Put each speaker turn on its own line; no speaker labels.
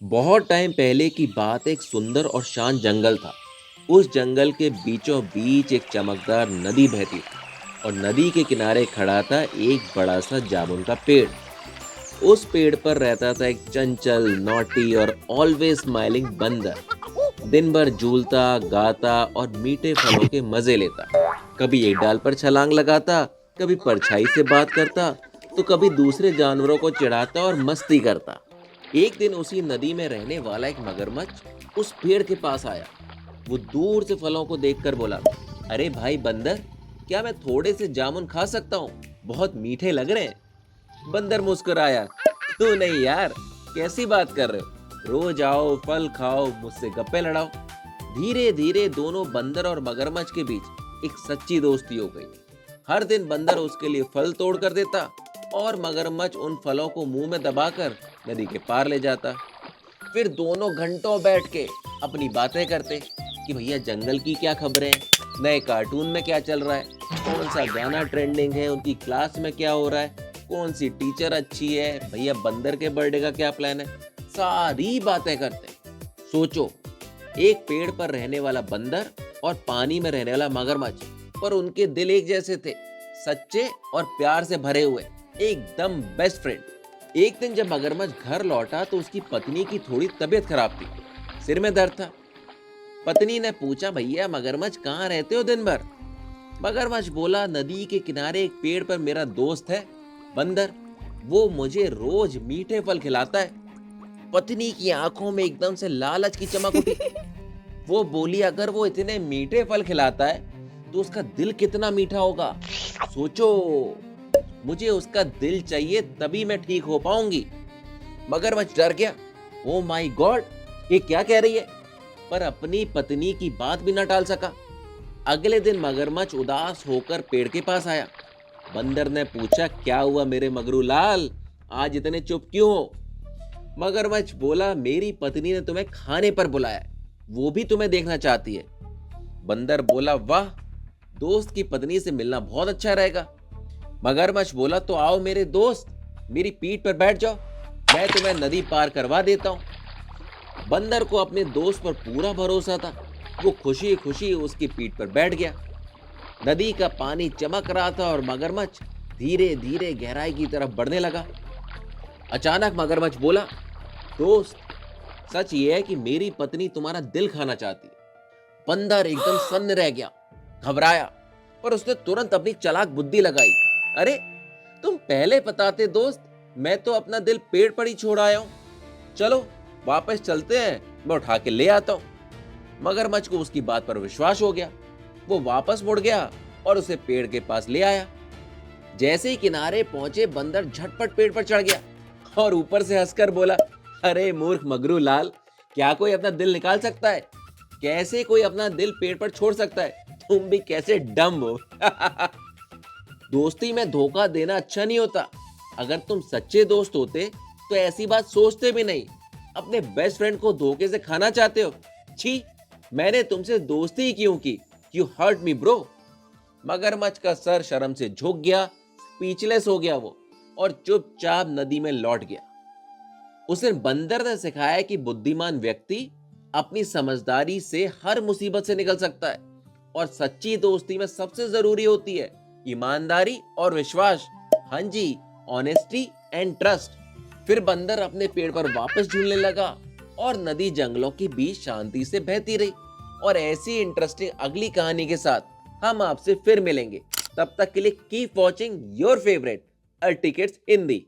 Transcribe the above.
बहुत टाइम पहले की बात। एक सुंदर और शांत जंगल था। उस जंगल के बीचों बीच एक चमकदार नदी बहती थी और नदी के किनारे खड़ा था एक बड़ा सा जामुन का पेड़। उस पेड़ पर रहता था एक चंचल, नॉटी और ऑलवेज स्माइलिंग बंदर। दिन भर झूलता, गाता और मीठे फलों के मजे लेता। कभी एक डाल पर छलांग लगाता, कभी परछाई से बात करता, तो कभी दूसरे जानवरों को चिढ़ाता और मस्ती करता। एक दिन उसी नदी में रहने वाला एक मगरमच्छ उस पेड़ के पास आया। वो दूर से फलों को देखकर बोला, अरे भाई बंदर, क्या मैं थोड़े से जामुन खा सकता हूँ? बहुत मीठे लग रहे हैं। बंदर मुस्कुराया, क्यों नहीं यार, कैसी बात कर रहे हो? रोज आओ, फल खाओ, मुझसे गप्पे लड़ाओ। धीरे धीरे दोनों बंदर और मगरमच्छ के बीच एक सच्ची दोस्ती हो गई। हर दिन बंदर उसके लिए फल तोड़ कर देता और मगरमच्छ उन फलों को मुंह में दबाकर नदी के पार ले जाता। फिर दोनों घंटों बैठ के अपनी बातें करते कि भैया जंगल की क्या खबरें हैं, नए कार्टून में क्या चल रहा है, कौन सा गाना ट्रेंडिंग है, उनकी क्लास में क्या हो रहा है, कौन सी टीचर अच्छी है, भैया बंदर के बर्थडे का क्या प्लान है। सारी बातें करते। सोचो, एक पेड़ पर रहने वाला बंदर और पानी में रहने वाला मगरमच्छ, पर उनके दिल एक जैसे थे, सच्चे और प्यार से भरे हुए, एकदम बेस्ट फ्रेंड। एक दिन जब मगरमच्छ घर लौटा तो उसकी पत्नी की थोड़ी तबीयत खराब थी, सिर में दर्द था। पत्नी ने पूछा, भैया मगरमच्छ कहाँ रहते हो दिन भर? मगरमच्छ बोला, नदी के किनारे एक पेड़ पर मेरा दोस्त है बंदर, वो मुझे रोज मीठे फल खिलाता है। पत्नी की आंखों में एकदम से लालच की चमक उठी। वो बोली, अगर वो इतने मीठे फल खिलाता है तो उसका दिल कितना मीठा होगा। सोचो, मुझे उसका दिल चाहिए, तभी मैं ठीक हो पाऊंगी। मगरमच्छ डर गया, ओ माय गॉड, ये क्या कह रही है? पर अपनी पत्नी की बात भी न टाल सका। अगले दिन मगरमच्छ उदास होकर पेड़ के पास आया। बंदर ने पूछा, क्या हुआ मेरे मगरू लाल, आज इतने चुप क्यों हो? मगरमच्छ बोला, मेरी पत्नी ने तुम्हें खाने पर बुलाया है, वो भी तुम्हें देखना चाहती है। बंदर बोला, वाह, दोस्त की पत्नी से मिलना बहुत अच्छा रहेगा। मगरमच्छ बोला, तो आओ मेरे दोस्त, मेरी पीठ पर बैठ जाओ, मैं तुम्हें नदी पार करवा देता हूँ। बंदर को अपने दोस्त पर पूरा भरोसा था। वो खुशी खुशी उसकी पीठ पर बैठ गया। नदी का पानी चमक रहा था और मगरमच्छ धीरे धीरे गहराई की तरफ बढ़ने लगा। अचानक मगरमच्छ बोला, दोस्त, सच ये है कि मेरी पत्नी तुम्हारा दिल खाना चाहती है। बंदर एकदम सन्न रह गया, घबराया, पर उसने तुरंत अपनी चालाक बुद्धि लगाई। अरे, तुम पहले बताते दोस्त, मैं तो अपना दिल पेड़ पर ही छोड़ आया हूं। चलो वापस चलते हैं, मैं उठा के ले आता हूं। मगरमच्छ को उसकी बात पर विश्वास हो गया। वो वापस मुड़ गया और उसे पेड़ के पास ले आया। जैसे ही किनारे पहुंचे, बंदर झटपट पेड़ पर चढ़ गया और ऊपर से हंसकर बोला, अरे मूर्ख मगरू लाल, क्या कोई अपना दिल निकाल सकता है? कैसे कोई अपना दिल पेड़ पर छोड़ सकता है? तुम भी कैसे डम्ब हो। दोस्ती में धोखा देना अच्छा नहीं होता। अगर तुम सच्चे दोस्त होते तो ऐसी बात सोचते भी नहीं। अपने बेस्ट फ्रेंड को धोखे से खाना चाहते हो? छी, मैंने तुमसे दोस्ती ही क्यों की? You hurt me bro. मगरमच्छ का सर शर्म से झुक गया, स्पीचलेस हो गया वो, और चुपचाप नदी में लौट गया। उसे बंदर ने सिखाया कि बुद्धिमान व्यक्ति अपनी समझदारी से हर मुसीबत से निकल सकता है, और सच्ची दोस्ती में सबसे जरूरी होती है ईमानदारी और विश्वास। हाँ जी, ऑनेस्टी एंड ट्रस्ट। फिर बंदर अपने पेड़ पर वापस झूलने लगा और नदी जंगलों के बीच शांति से बहती रही। और ऐसी इंटरेस्टिंग अगली कहानी के साथ हम आपसे फिर मिलेंगे। तब तक के लिए keep watching your favourite tickets Hindi.